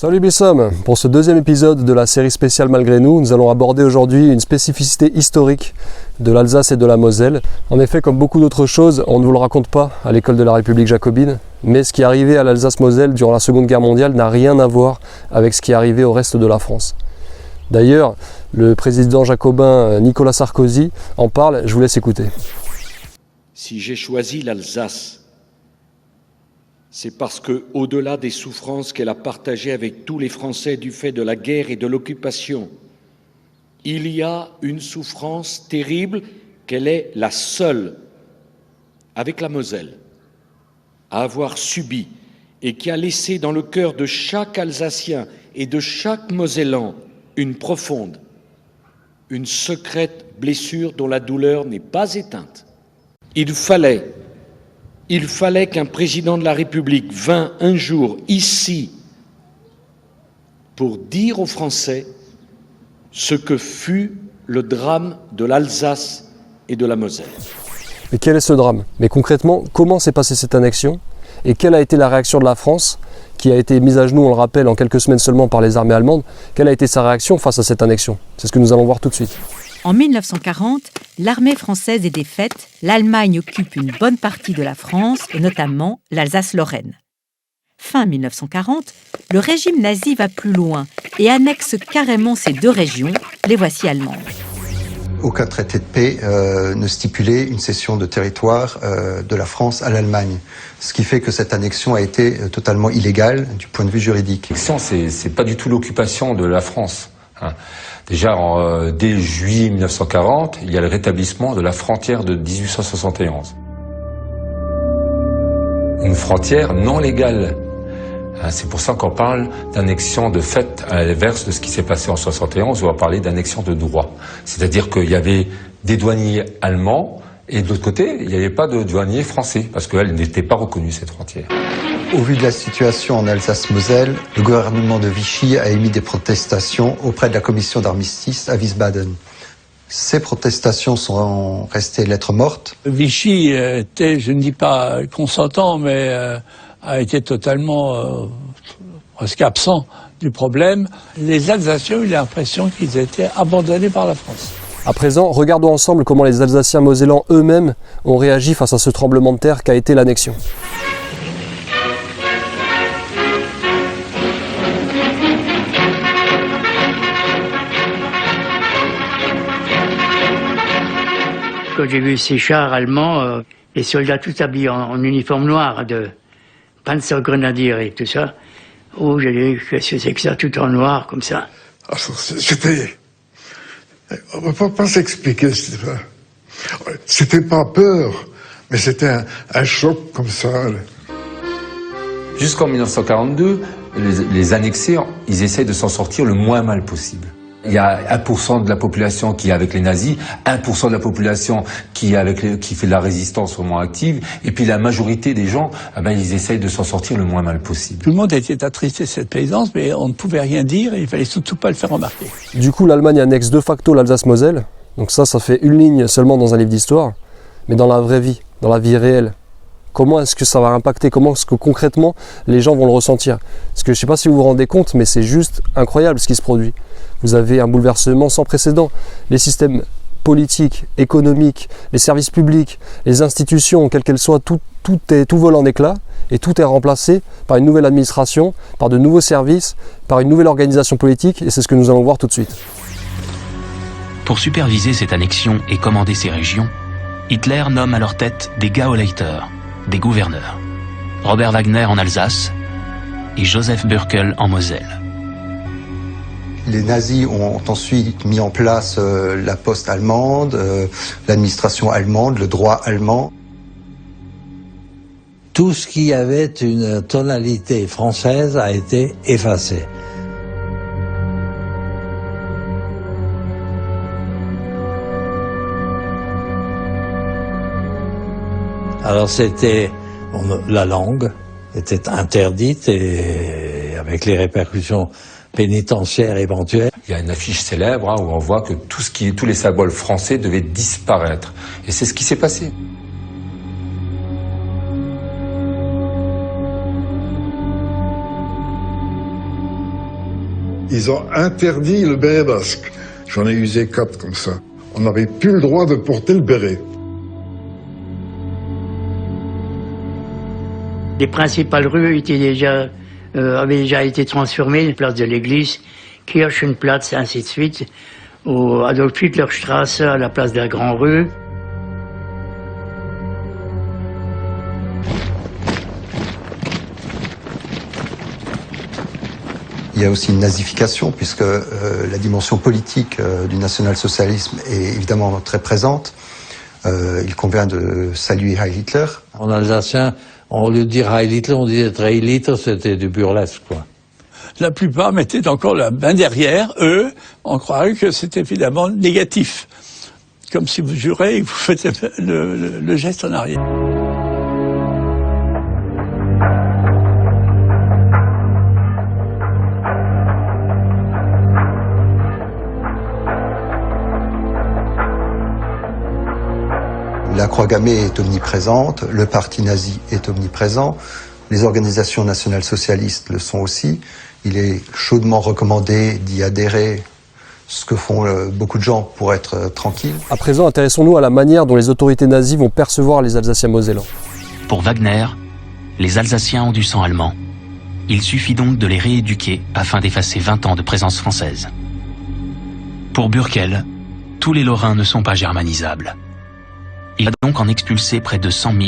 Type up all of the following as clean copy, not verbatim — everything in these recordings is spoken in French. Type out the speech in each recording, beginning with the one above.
Salut Bissom. Pour ce deuxième épisode de la série spéciale Malgré nous, nous allons aborder aujourd'hui une spécificité historique de l'Alsace et de la Moselle. En effet, comme beaucoup d'autres choses, on ne vous le raconte pas à l'école de la République jacobine, mais ce qui est arrivé à l'Alsace-Moselle durant la Seconde Guerre mondiale n'a rien à voir avec ce qui est arrivé au reste de la France. D'ailleurs, le président jacobin Nicolas Sarkozy en parle, je vous laisse écouter. Si j'ai choisi l'Alsace, c'est parce que, au-delà des souffrances qu'elle a partagées avec tous les Français du fait de la guerre et de l'occupation, il y a une souffrance terrible qu'elle est la seule, avec la Moselle, à avoir subi et qui a laissé dans le cœur de chaque Alsacien et de chaque Mosellan une profonde, une secrète blessure dont la douleur n'est pas éteinte. Il fallait qu'un président de la République vînt un jour ici pour dire aux Français ce que fut le drame de l'Alsace et de la Moselle. Mais quel est ce drame? Mais concrètement, comment s'est passée cette annexion? Et quelle a été la réaction de la France, qui a été mise à genoux, on le rappelle, en quelques semaines seulement par les armées allemandes? Quelle a été sa réaction face à cette annexion? C'est ce que nous allons voir tout de suite. En 1940, l'armée française est défaite, l'Allemagne occupe une bonne partie de la France et notamment l'Alsace-Lorraine. Fin 1940, le régime nazi va plus loin et annexe carrément ces deux régions, les voici allemandes. Aucun traité de paix ne stipulait une cession de territoire de la France à l'Allemagne. Ce qui fait que cette annexion a été totalement illégale du point de vue juridique. L'annexion, c'est pas du tout l'occupation de la France. Déjà, dès juillet 1940, il y a le rétablissement de la frontière de 1871. Une frontière non légale. C'est pour ça qu'on parle d'annexion de fait à l'inverse de ce qui s'est passé en 71, on va parler d'annexion de droit. C'est-à-dire qu'il y avait des douaniers allemands et de l'autre côté, il n'y avait pas de douaniers français parce qu'elle n'était pas reconnue, cette frontière. Au vu de la situation en Alsace-Moselle, le gouvernement de Vichy a émis des protestations auprès de la commission d'armistice à Wiesbaden. Ces protestations sont restées lettres mortes. Vichy était, je ne dis pas consentant, mais a été totalement presque absent du problème. Les Alsaciens ont eu l'impression qu'ils étaient abandonnés par la France. À présent, regardons ensemble comment les Alsaciens mosellans eux-mêmes ont réagi face à ce tremblement de terre qu'a été l'annexion. Quand j'ai vu ces chars allemands, les soldats tous habillés en uniforme noir de Panzergrenadier et tout ça, oh, j'ai dit, qu'est-ce que c'est que ça, tout en noir, comme ça. C'était... On ne peut pas s'expliquer. C'était pas peur, mais c'était un choc comme ça. Jusqu'en 1942, les annexés, ils essayent de s'en sortir le moins mal possible. Il y a 1% de la population qui est avec les nazis, 1% de la population qui fait de la résistance vraiment active, et puis la majorité des gens, ils essayent de s'en sortir le moins mal possible. Tout le monde était attristé de cette plaisance, mais on ne pouvait rien dire et il fallait surtout pas le faire remarquer. Du coup, l'Allemagne annexe de facto l'Alsace-Moselle, donc ça fait une ligne seulement dans un livre d'histoire, mais dans la vraie vie, dans la vie réelle, comment est-ce que ça va impacter? Comment est-ce que concrètement les gens vont le ressentir? Parce que je ne sais pas si vous vous rendez compte, mais c'est juste incroyable ce qui se produit. Vous avez un bouleversement sans précédent. Les systèmes politiques, économiques, les services publics, les institutions, quelles qu'elles soient, tout vole en éclats et tout est remplacé par une nouvelle administration, par de nouveaux services, par une nouvelle organisation politique, et c'est ce que nous allons voir tout de suite. Pour superviser cette annexion et commander ces régions, Hitler nomme à leur tête des Gauleiter, des gouverneurs. Robert Wagner en Alsace et Joseph Bürkel en Moselle. Les nazis ont ensuite mis en place la poste allemande, l'administration allemande, le droit allemand. Tout ce qui avait une tonalité française a été effacé. Alors la langue était interdite et avec les répercussions pénitentiaires éventuelles. Il y a une affiche célèbre où on voit que tous les symboles français devaient disparaître. Et c'est ce qui s'est passé. Ils ont interdit le béret basque. J'en ai usé 4 comme ça. On n'avait plus le droit de porter le béret. Les principales rues avaient déjà été transformées, place de l'église, Kirchenplatz, ainsi de suite, au Adolf-Hitler-Straße, à la place de la Grande Rue. Il y a aussi une nazification, puisque la dimension politique du national-socialisme est évidemment très présente. Il convient de saluer Heil Hitler. En alsacien, au lieu de dire Heil Hitler, on disait Heil Hitler, c'était du burlesque, quoi. La plupart mettaient encore la main derrière, eux, on croirait que c'était évidemment négatif. Comme si vous jurez et que vous faites le geste en arrière. La croix gammée est omniprésente, le parti nazi est omniprésent, les organisations nationales socialistes le sont aussi. Il est chaudement recommandé d'y adhérer, ce que font beaucoup de gens pour être tranquilles. À présent, intéressons-nous à la manière dont les autorités nazies vont percevoir les Alsaciens-Mosellans. Pour Wagner, les Alsaciens ont du sang allemand. Il suffit donc de les rééduquer afin d'effacer 20 ans de présence française. Pour Bürkel, tous les Lorrains ne sont pas germanisables. Il va donc en expulser près de 100 000,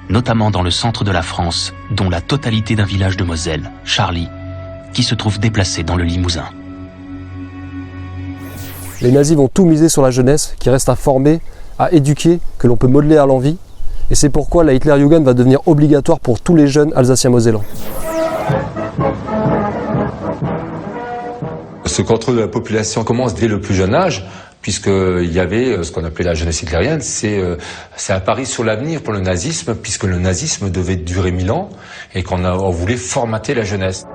notamment dans le centre de la France, dont la totalité d'un village de Moselle, Charly, qui se trouve déplacé dans le Limousin. Les nazis vont tout miser sur la jeunesse, qui reste à former, à éduquer, que l'on peut modeler à l'envie. Et c'est pourquoi la Hitlerjugend va devenir obligatoire pour tous les jeunes Alsaciens-Mosellans. Ce contrôle de la population commence dès le plus jeune âge, puisqu'il y avait ce qu'on appelait la jeunesse hitlérienne. C'est un pari sur l'avenir pour le nazisme, puisque le nazisme devait durer 1000 ans et qu'on voulait formater la jeunesse.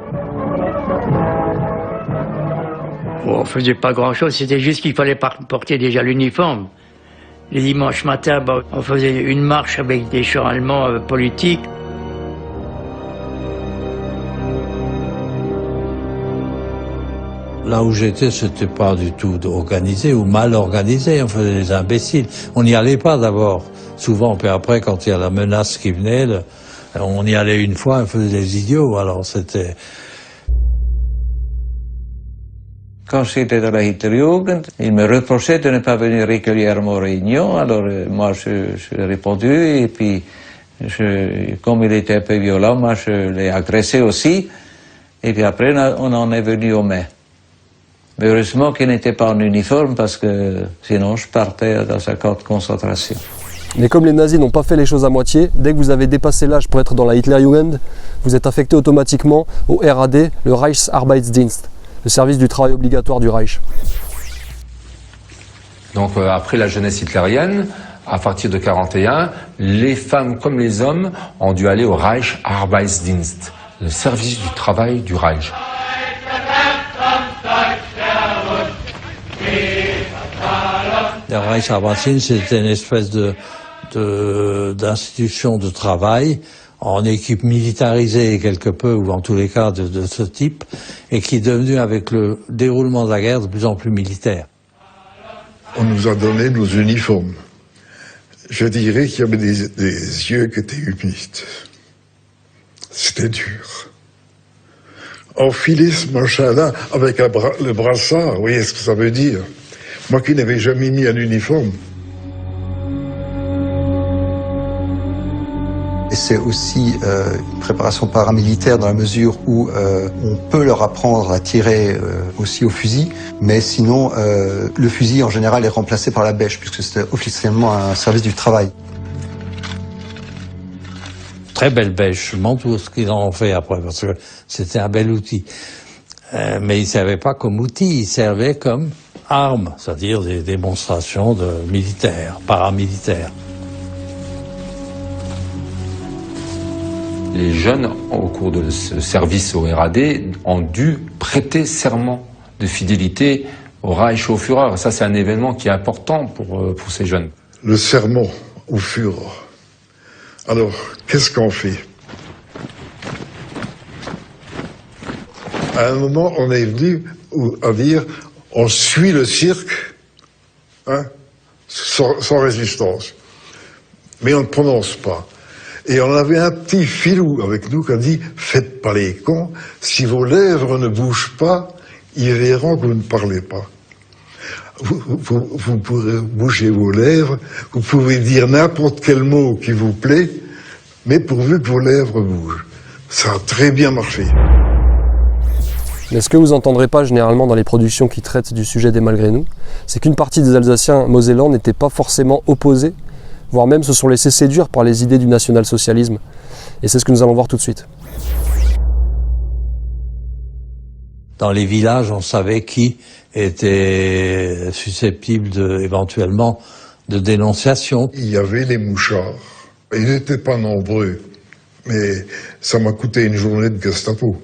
On faisait pas grand-chose, c'était juste qu'il fallait porter déjà l'uniforme. Les dimanches matins, on faisait une marche avec des chants allemands politiques. Là où j'étais, c'était pas du tout organisé ou mal organisé, on faisait des imbéciles. On n'y allait pas d'abord, souvent, puis après, quand il y a la menace qui venait, on y allait une fois, on faisait des idiots, alors c'était... Quand j'étais dans la Hitlerjugend, ils me reprochaient de ne pas venir régulièrement aux réunions, alors moi j'ai répondu, et puis comme il était un peu violent, moi je l'ai agressé aussi, et puis après on en est venu aux mains. Mais heureusement qu'il n'était pas en uniforme, parce que sinon je partais dans un camp de concentration. Mais comme les nazis n'ont pas fait les choses à moitié, dès que vous avez dépassé l'âge pour être dans la Hitlerjugend, vous êtes affecté automatiquement au RAD, le Reichsarbeitsdienst, le service du travail obligatoire du Reich. Donc après la jeunesse hitlérienne, à partir de 1941, les femmes comme les hommes ont dû aller au Reichsarbeitsdienst, le service du travail du Reich. Le Reichsarbeitsdienst, c'était une espèce d'institution de travail en équipe militarisée quelque peu, ou en tous les cas de ce type, et qui est devenu, avec le déroulement de la guerre, de plus en plus militaire. On nous a donné nos uniformes. Je dirais qu'il y avait des yeux qui étaient humides. C'était dur. Enfiler ce machin-là avec le brassard, vous voyez ce que ça veut dire? Moi qui n'avais jamais mis un uniforme. Et c'est aussi une préparation paramilitaire dans la mesure où on peut leur apprendre à tirer aussi au fusil, mais sinon le fusil en général est remplacé par la bêche, puisque c'était officiellement un service du travail. Très belle bêche, je me demande tout ce qu'ils en ont fait après, parce que c'était un bel outil. Mais ils ne servaient pas comme outil, ils servaient comme armes, c'est-à-dire des démonstrations de militaires, paramilitaires. Les jeunes, au cours de ce service au RAD, ont dû prêter serment de fidélité au Reich, au Führer. Ça, c'est un événement qui est important pour ces jeunes. Le serment au Führer. Alors, qu'est-ce qu'on fait? à un moment, on est venu à dire, on suit le cirque, hein, sans résistance. Mais on ne prononce pas. Et on avait un petit filou avec nous qui a dit, faites pas les cons, si vos lèvres ne bougent pas, ils verront que vous ne parlez pas. Vous pourrez bouger vos lèvres, vous pouvez dire n'importe quel mot qui vous plaît, mais pourvu que vos lèvres bougent. Ça a très bien marché. Mais ce que vous n'entendrez pas généralement dans les productions qui traitent du sujet des malgré nous, c'est qu'une partie des Alsaciens mosellans n'étaient pas forcément opposés, voire même se sont laissés séduire par les idées du national-socialisme. Et c'est ce que nous allons voir tout de suite. Dans les villages, on savait qui était susceptible éventuellement de dénonciation. Il y avait les mouchards. Ils n'étaient pas nombreux, mais ça m'a coûté une journée de Gestapo.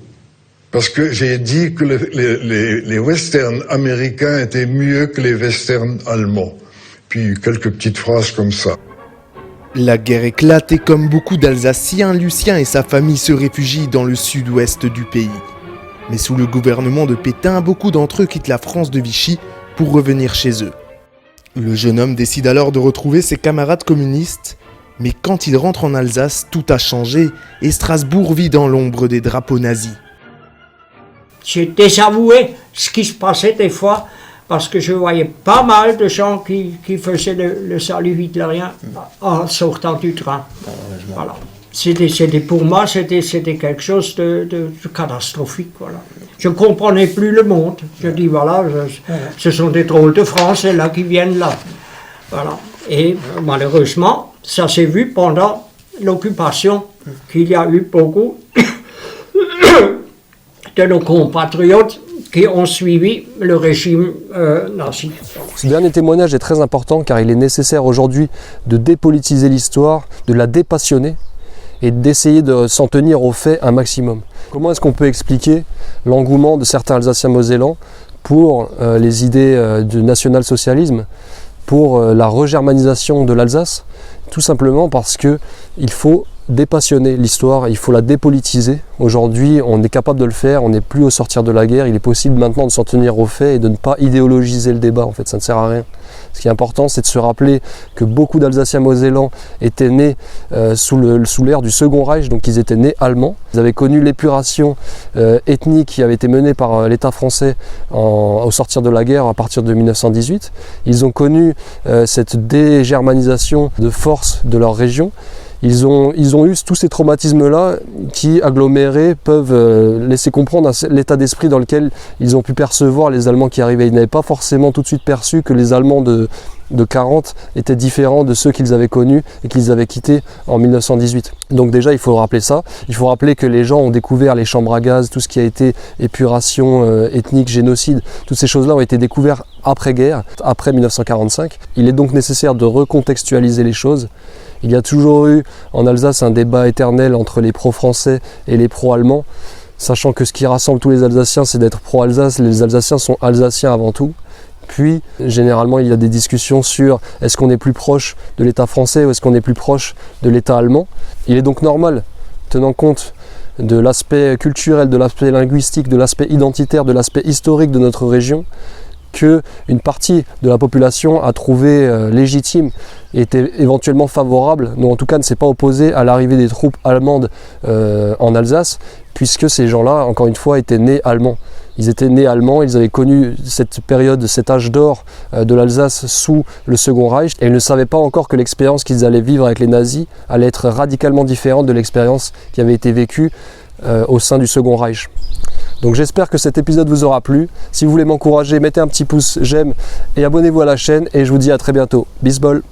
Parce que j'ai dit que les westerns américains étaient mieux que les westerns allemands. Puis quelques petites phrases comme ça. La guerre éclate et comme beaucoup d'Alsaciens, Lucien et sa famille se réfugient dans le sud-ouest du pays. Mais sous le gouvernement de Pétain, beaucoup d'entre eux quittent la France de Vichy pour revenir chez eux. Le jeune homme décide alors de retrouver ses camarades communistes, mais quand il rentre en Alsace, tout a changé et Strasbourg vit dans l'ombre des drapeaux nazis. J'ai désavoué ce qui se passait des fois, parce que je voyais pas mal de gens qui faisaient le salut hitlérien en sortant du train. Voilà. Pour moi, c'était quelque chose de catastrophique. Voilà. Je ne comprenais plus le monde. Je dis, voilà, ce sont des drôles de Français là qui viennent là. Voilà. Et malheureusement, ça s'est vu pendant l'occupation, qu'il y a eu beaucoup de nos compatriotes qui ont suivi le régime nazi. Ce dernier témoignage est très important car il est nécessaire aujourd'hui de dépolitiser l'histoire, de la dépassionner et d'essayer de s'en tenir aux faits un maximum. Comment est-ce qu'on peut expliquer l'engouement de certains Alsaciens mosellans pour les idées du national-socialisme, pour la regermanisation de l'Alsace? Tout simplement parce qu'il faut dépassionner l'histoire, il faut la dépolitiser. Aujourd'hui, on est capable de le faire, on n'est plus au sortir de la guerre, il est possible maintenant de s'en tenir aux faits et de ne pas idéologiser le débat, en fait, ça ne sert à rien. Ce qui est important, c'est de se rappeler que beaucoup d'Alsaciens mosellans étaient nés sous l'ère du Second Reich, donc ils étaient nés allemands. Ils avaient connu l'épuration ethnique qui avait été menée par l'État français au sortir de la guerre à partir de 1918. Ils ont connu cette dégermanisation de force de leur région. Ils ont eu tous ces traumatismes-là qui, agglomérés, peuvent laisser comprendre l'état d'esprit dans lequel ils ont pu percevoir les Allemands qui arrivaient. Ils n'avaient pas forcément tout de suite perçu que les Allemands de 40 étaient différents de ceux qu'ils avaient connus et qu'ils avaient quittés en 1918. Donc déjà, il faut rappeler ça. Il faut rappeler que les gens ont découvert les chambres à gaz, tout ce qui a été épuration ethnique, génocide. Toutes ces choses-là ont été découvertes après-guerre, après 1945. Il est donc nécessaire de recontextualiser les choses. Il y a toujours eu en Alsace un débat éternel entre les pro-français et les pro-allemands, sachant que ce qui rassemble tous les Alsaciens, c'est d'être pro-Alsace. Les Alsaciens sont Alsaciens avant tout. Puis, généralement, il y a des discussions sur est-ce qu'on est plus proche de l'État français ou est-ce qu'on est plus proche de l'État allemand. Il est donc normal, tenant compte de l'aspect culturel, de l'aspect linguistique, de l'aspect identitaire, de l'aspect historique de notre région, qu'une partie de la population a trouvé légitime et était éventuellement favorable, mais en tout cas ne s'est pas opposée à l'arrivée des troupes allemandes en Alsace, puisque ces gens-là, encore une fois, étaient nés allemands. Ils étaient nés allemands, ils avaient connu cette période, cet âge d'or de l'Alsace sous le Second Reich, et ils ne savaient pas encore que l'expérience qu'ils allaient vivre avec les nazis allait être radicalement différente de l'expérience qui avait été vécue au sein du Second Reich. Donc j'espère que cet épisode vous aura plu. Si vous voulez m'encourager, mettez un petit pouce j'aime et abonnez-vous à la chaîne et je vous dis à très bientôt. Bis bol.